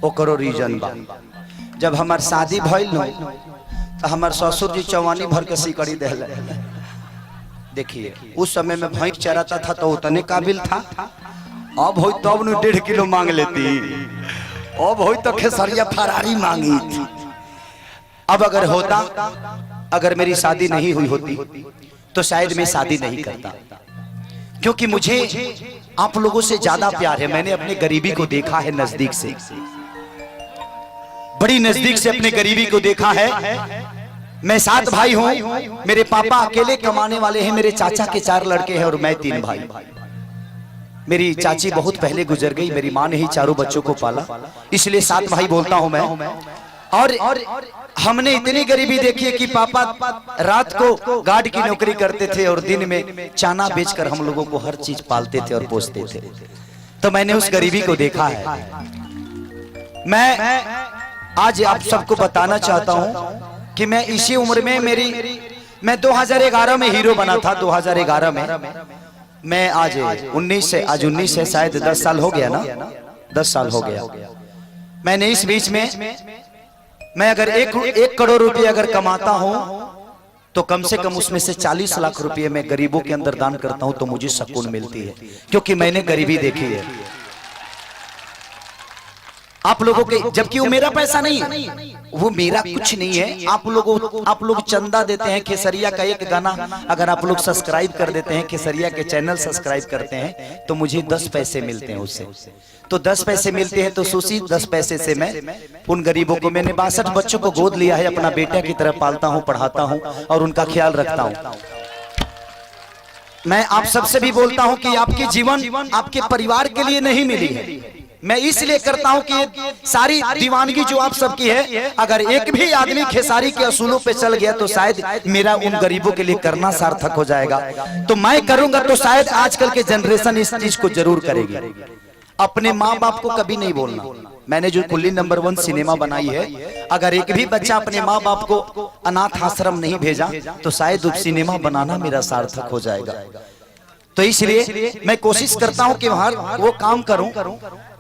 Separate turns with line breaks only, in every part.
ओकरो रीजन बा। जब हमार शादी भइल न तो हमार ससुर जी चौवानी भर के सिकड़ी देले। देखिए उस समय में भैंस चराता था तो उतने काबिल था। अब हो तब न 1.5 किलो मांग लेती, अब हो तो खेसरिया फरारी मांगी थी। अब अगर होता, अगर मेरी शादी नहीं हुई होती तो शायद मैं शादी नहीं करता, क्योंकि मुझे आप लोगों से ज्यादा प्यार है। मैंने अपने गरीबी को देखा है नजदीक से, बड़ी नजदीक से अपने गरीबी को देखा है। मैं 7 भाई हूं, मेरे पापा अकेले कमाने वाले हैं, मेरे चाचा के 4 लड़के हैं और मैं 3 भाई। मेरी चाची बहुत पहले गुजर गई, मेरी मां ने ही चारों बच्चों को पाला, इसलिए 7 भाई बोलता हूं मैं। और हमने इतनी गरीबी देखी है कि पापा रात को गार्ड की नौकरी करते थे और दिन में चाना बेचकर हम लोगों को हर चीज पालते थे और पोसते थे। तो मैंने उस गरीबी को देखा है। मैं आज आप सबको बताना चाहता हूं कि मैं इसी उम्र में मैं 2011 में हीरो बना था। 2011 में मैं आज 19 से शायद 10 साल हो गया ना, 10 साल हो गया। मैंने इस बीच में मैं अगर 1 करोड़ रुपए अगर कमाता हूं तो कम से कम उसमें से 40 लाख रुपए मैं गरीबों के अंदर दान करता हूं तो मुझे सुकून मिलती है, क्योंकि मैंने गरीबी देखी है। आप लोगों के, जबकि वो मेरा पैसा नहीं है, वो मेरा कुछ नहीं है। आप लोग चंदा देते हैं। खेसरिया का एक गाना अगर आप लोग सब्सक्राइब कर देते हैं, खेसरिया के चैनल सब्सक्राइब करते हैं तो मुझे 10 पैसे मिलते हैं उससे। तो 10 पैसे मिलते हैं तो सोची 10 पैसे से मैं उन गरीबों को, मैंने 62 बच्चों को गोद लिया है, अपना बेटा की तरह पालता हूँ, पढ़ाता हूँ और उनका ख्याल रखता हूँ। मैं आप सबसे भी बोलता हूँ कि आपके जीवन आपके परिवार के लिए नहीं मिली है। मैं इसलिए करता हूं कि सारी दीवानगी जो आप सबकी है, अगर एक भी आदमी खेसारी के असूलों पे चल गया तो शायद मेरा उन गरीबों के लिए करना सार्थक हो जाएगा। तो मैं करूंगा तो शायद आजकल के जनरेशन इस चीज को जरूर करेगी। अपने माँ बाप को कभी नहीं बोलना। मैंने जो कुल्ली नंबर 1 सिनेमा बनाई है, अगर एक भी बच्चा अपने माँ बाप को अनाथ आश्रम नहीं भेजा तो शायद उस सिनेमा बनाना मेरा सार्थक हो जाएगा। तो इसलिए मैं कोशिश करता हूं कि वहां वो काम करूं।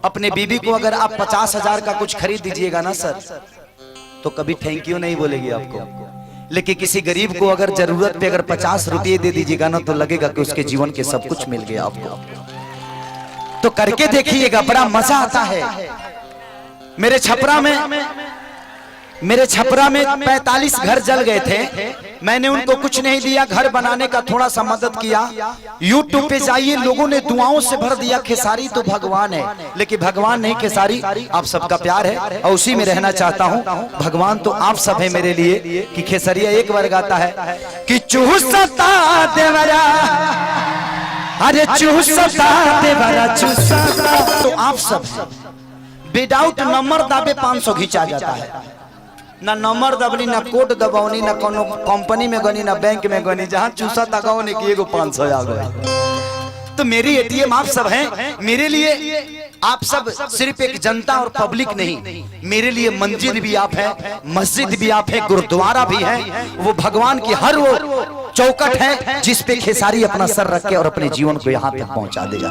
अपने बीबी को अगर आप 50,000 का कुछ खरीद दीजिएगा ना सर, तो कभी थैंक यू नहीं बोलेगी आपको। लेकिन किसी गरीब को अगर जरूरत पे अगर 50 रुपये दे दीजिएगा ना, तो लगेगा कि उसके जीवन के सब कुछ मिल गया आपको। तो करके देखिएगा, बड़ा मजा आता है। मेरे छपरा में 45 घर जल गए थे। मैंने उनको कुछ नहीं दिया, घर बनाने का थोड़ा सा मदद किया। YouTube पे जाइए, लोगों ने दुआओं से भर दिया। खेसारी तो भगवान है, लेकिन भगवान नहीं, खेसारी आप सबका प्यार है और उसी में रहना चाहता हूँ। भगवान तो आप सब है मेरे लिए। कि खेसरिया एक बार गाता है कि चूसता देवरा, अरे चूसता देवरा चूसता। तो आप सब विदाउट नंबर दाबे 500 खींचा जाता है। ना नंबर दबनी, ना कोड दबावनी, ना कोनो कंपनी में गनी, ना बैंक में गनी, जहां चूसा तकाओ ने कि एगो 500 आ गए। तो मेरी एटीएम आप सब हैं। मेरे लिए आप सब सिर्फ एक जनता और पब्लिक नहीं, मेरे लिए मंदिर भी आप हैं, मस्जिद भी आप हैं, गुरुद्वारा भी है। वो भगवान की हर वो चौकट है जिस पे खेसारी अपना सर रख के और अपने जीवन को यहाँ तक पहुंचा देगा।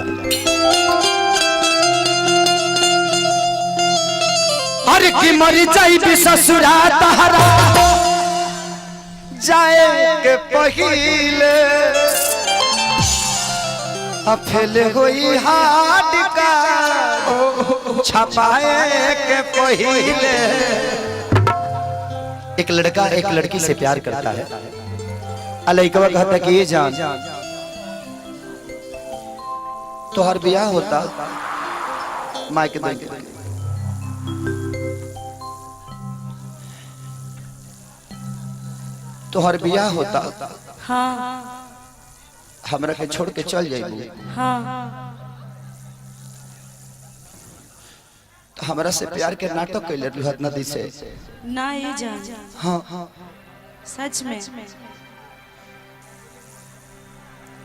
अरे की मरी जाई भी ससुरा तहरा जाए के पहिले, अफेल होई हाथ का छपाए के पहिले। एक लड़का एक लड़की से प्यार करता है। अलैकवा कहता कि ये जान तोहर ब्याह होता, माँ के दे तोहर बियाह होता,
हाँ,
हमरा के छोड़ के चल जाइबू,
हाँ,
तो हमरा से प्यार के नाटक कैले रहत नदी से
ना ये जान।
हाँ
सच में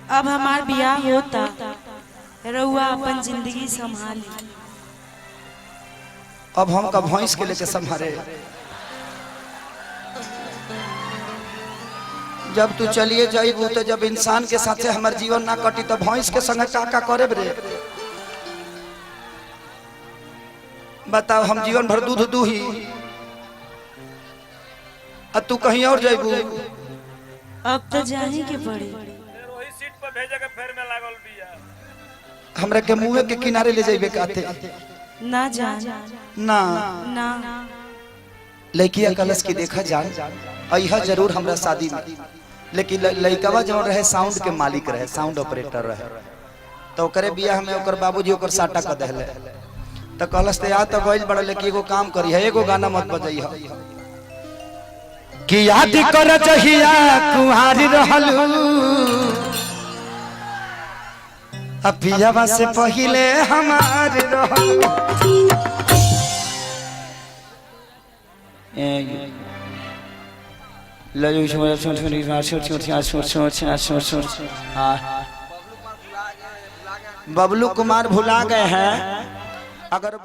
अब हमार बियाह होता, रउआ अपन जिंदगी संभाली।
अब हम का भैंस के लेके संभारे। जब तू चलिए जाइबू तो जब इंसान के साथे हमार जीवन ना कटी तो भैंस के संग का करे रे। बताओ हम जीवन भर दूध दू ही तू कहीं और जाबू।
अब तो जाने के पड़ी।
वही सीट पर भेजे के फेर में लागल बिया।
हमरा के मुंह के किनारे ले जाइबे काते
ना जान
ना
ना
लड़किया कलश की देखा जान अइहा जरूर हमरा शादी में, लेकिन लड़कवा जो रहे साउंड के मालिक रहे, साउंड ऑपरेटर रहे, तो करे बिया हमें ओकर बाबूजी ओकर साटा क देले। तो कलश ते आ तो गइल बड़ा, लेकिन एगो काम करी है, एगो गाना मत बजाइहा कि याद कर जहिया कुहारी रहलू अपियावा से पहिले हमार रहलू। बबलू कुमार भुला गए हैं। अगर